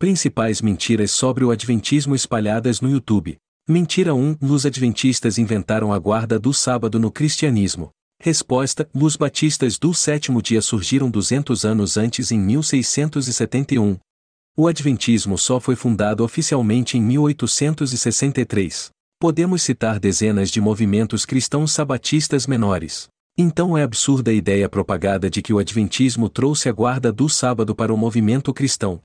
Principais mentiras sobre o Adventismo espalhadas no YouTube. Mentira 1. Os Adventistas inventaram a guarda do sábado no cristianismo. Resposta: os batistas do sétimo dia surgiram 200 anos antes, em 1671. O Adventismo só foi fundado oficialmente em 1863. Podemos citar dezenas de movimentos cristãos sabatistas menores. Então é absurda a ideia propagada de que o Adventismo trouxe a guarda do sábado para o movimento cristão.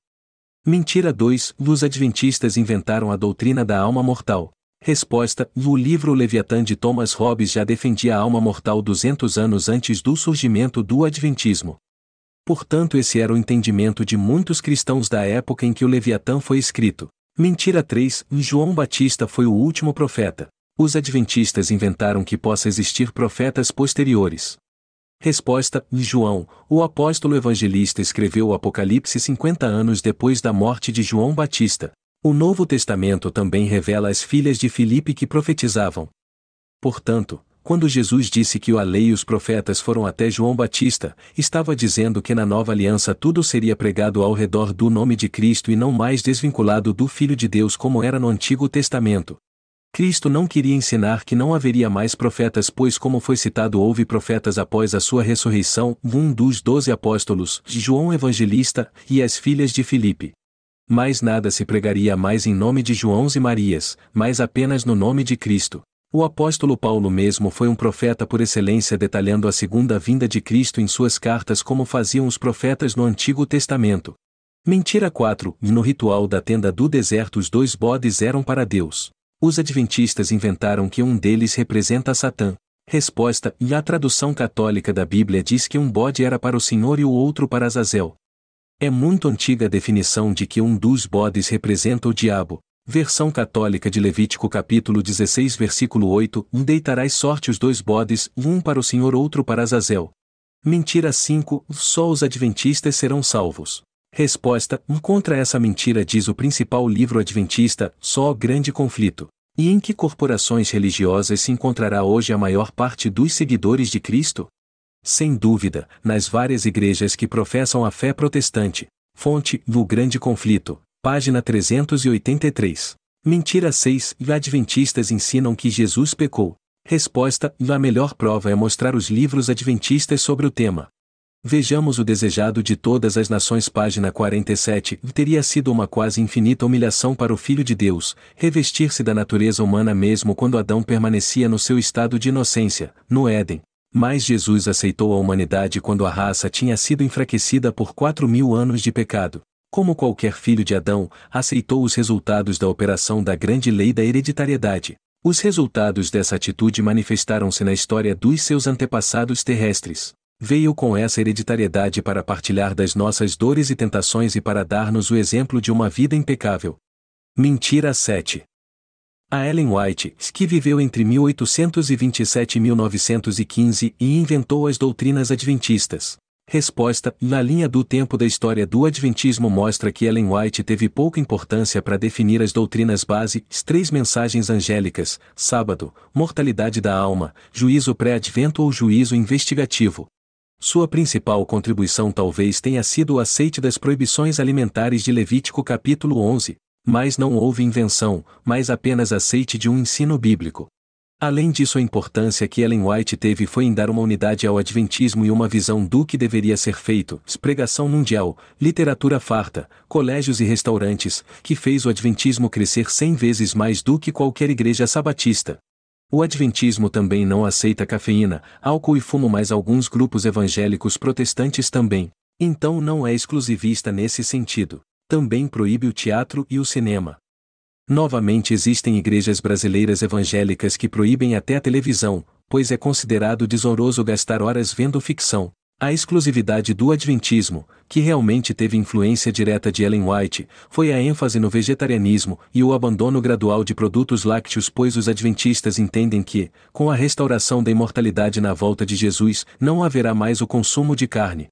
Mentira 2. Os Adventistas inventaram a doutrina da alma mortal. Resposta: o livro Leviatã de Thomas Hobbes já defendia a alma mortal 200 anos antes do surgimento do Adventismo. Portanto, esse era o entendimento de muitos cristãos da época em que o Leviatã foi escrito. Mentira 3. João Batista foi o último profeta. Os Adventistas inventaram que possa existir profetas posteriores. Resposta: João, o apóstolo evangelista, escreveu o Apocalipse 50 anos depois da morte de João Batista. O Novo Testamento também revela as filhas de Filipe que profetizavam. Portanto, quando Jesus disse que a lei e os profetas foram até João Batista, estava dizendo que na nova aliança tudo seria pregado ao redor do nome de Cristo e não mais desvinculado do Filho de Deus como era no Antigo Testamento. Cristo não queria ensinar que não haveria mais profetas, pois, como foi citado, houve profetas após a sua ressurreição, um dos 12 apóstolos, João Evangelista, e as filhas de Filipe. Mais nada se pregaria mais em nome de Joãos e Marias, mas apenas no nome de Cristo. O apóstolo Paulo mesmo foi um profeta por excelência, detalhando a segunda vinda de Cristo em suas cartas como faziam os profetas no Antigo Testamento. Mentira 4. No ritual da tenda do deserto, os 2 bodes eram para Deus. Os Adventistas inventaram que um deles representa Satã. Resposta: a tradução católica da Bíblia diz que um bode era para o Senhor e o outro para Azazel. É muito antiga a definição de que um dos bodes representa o diabo. Versão católica de Levítico capítulo 16 versículo 8: deitarás sorte os 2 bodes, um para o Senhor, outro para Azazel. Mentira 5. Só os adventistas serão salvos. Resposta: contra essa mentira diz o principal livro adventista, Só o Grande Conflito. E em que corporações religiosas se encontrará hoje a maior parte dos seguidores de Cristo? Sem dúvida, nas várias igrejas que professam a fé protestante. Fonte: O Grande Conflito, página 383. Mentira 6. Adventistas ensinam que Jesus pecou. Resposta: a melhor prova é mostrar os livros adventistas sobre o tema. Vejamos o Desejado de Todas as Nações, página 47. Teria sido uma quase infinita humilhação para o Filho de Deus revestir-se da natureza humana mesmo quando Adão permanecia no seu estado de inocência, no Éden. Mas Jesus aceitou a humanidade quando a raça tinha sido enfraquecida por 4.000 anos de pecado. Como qualquer filho de Adão, aceitou os resultados da operação da grande lei da hereditariedade. Os resultados dessa atitude manifestaram-se na história dos seus antepassados terrestres. Veio com essa hereditariedade para partilhar das nossas dores e tentações e para dar-nos o exemplo de uma vida impecável. Mentira 7. A Ellen White, que viveu entre 1827 e 1915 e inventou as doutrinas adventistas. Resposta: na linha do tempo da história do Adventismo mostra que Ellen White teve pouca importância para definir as doutrinas base, 3 mensagens angélicas, sábado, mortalidade da alma, juízo pré-advento ou juízo investigativo. Sua principal contribuição talvez tenha sido o aceite das proibições alimentares de Levítico capítulo 11, mas não houve invenção, mas apenas aceite de um ensino bíblico. Além disso, a importância que Ellen White teve foi em dar uma unidade ao Adventismo e uma visão do que deveria ser feito, pregação mundial, literatura farta, colégios e restaurantes, que fez o Adventismo crescer 100 vezes mais do que qualquer igreja sabatista. O Adventismo também não aceita cafeína, álcool e fumo, mas alguns grupos evangélicos protestantes também. Então não é exclusivista nesse sentido. Também proíbe o teatro e o cinema. Novamente, existem igrejas brasileiras evangélicas que proíbem até a televisão, pois é considerado desonroso gastar horas vendo ficção. A exclusividade do Adventismo, que realmente teve influência direta de Ellen White, foi a ênfase no vegetarianismo e o abandono gradual de produtos lácteos, pois os adventistas entendem que, com a restauração da imortalidade na volta de Jesus, não haverá mais o consumo de carne.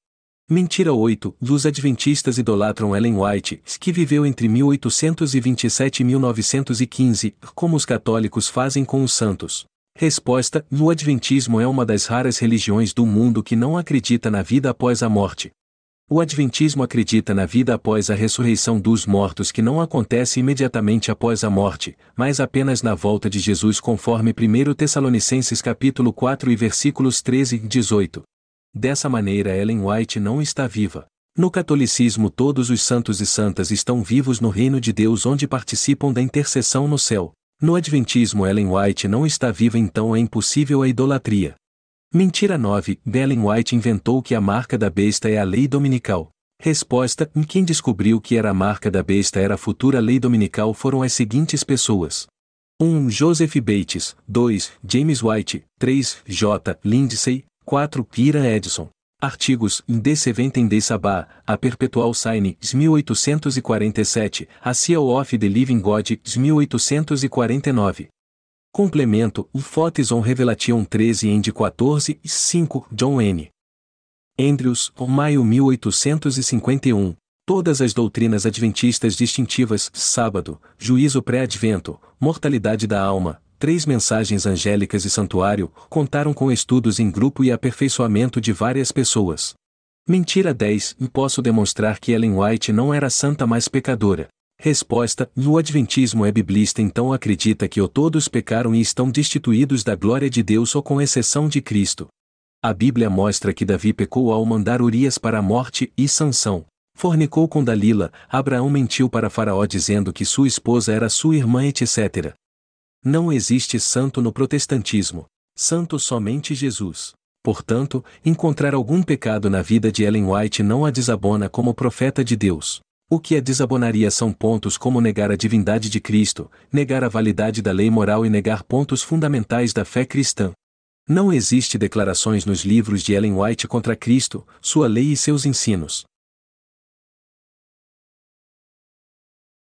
Mentira 8. Os adventistas idolatram Ellen White, que viveu entre 1827 e 1915, como os católicos fazem com os santos. Resposta: o Adventismo é uma das raras religiões do mundo que não acredita na vida após a morte. O Adventismo acredita na vida após a ressurreição dos mortos que não acontece imediatamente após a morte, mas apenas na volta de Jesus conforme 1 Tessalonicenses capítulo 4 e versículos 13 e 18. Dessa maneira Ellen White não está viva. No catolicismo todos os santos e santas estão vivos no reino de Deus onde participam da intercessão no céu. No Adventismo Ellen White não está viva, então é impossível a idolatria. Mentira 9. Ellen White inventou que a marca da besta é a lei dominical. Resposta: quem descobriu que era a marca da besta era a futura lei dominical foram as seguintes pessoas. 1. Joseph Bates. 2. James White. 3. J. Lindsay. 4. Ira Edison. Artigos: The Seventh Day Sabbath, A Perpetual Sign, 1847, A Seal of the Living God, 1849. Complemento: Photos on Revelation 13 and 14, 5, John N. Andrews, maio 1851. Todas as doutrinas adventistas distintivas, sábado, juízo pré-advento, mortalidade da alma, 3 mensagens angélicas e santuário, contaram com estudos em grupo e aperfeiçoamento de várias pessoas. Mentira 10. Posso demonstrar que Ellen White não era santa mas pecadora. Resposta: o Adventismo é biblista, então acredita que todos pecaram e estão destituídos da glória de Deus ou com exceção de Cristo. A Bíblia mostra que Davi pecou ao mandar Urias para a morte e Sansão fornicou com Dalila, Abraão mentiu para Faraó dizendo que sua esposa era sua irmã, etc. Não existe santo no protestantismo. Santo somente Jesus. Portanto, encontrar algum pecado na vida de Ellen White não a desabona como profeta de Deus. O que a desabonaria são pontos como negar a divindade de Cristo, negar a validade da lei moral e negar pontos fundamentais da fé cristã. Não existe declarações nos livros de Ellen White contra Cristo, sua lei e seus ensinos.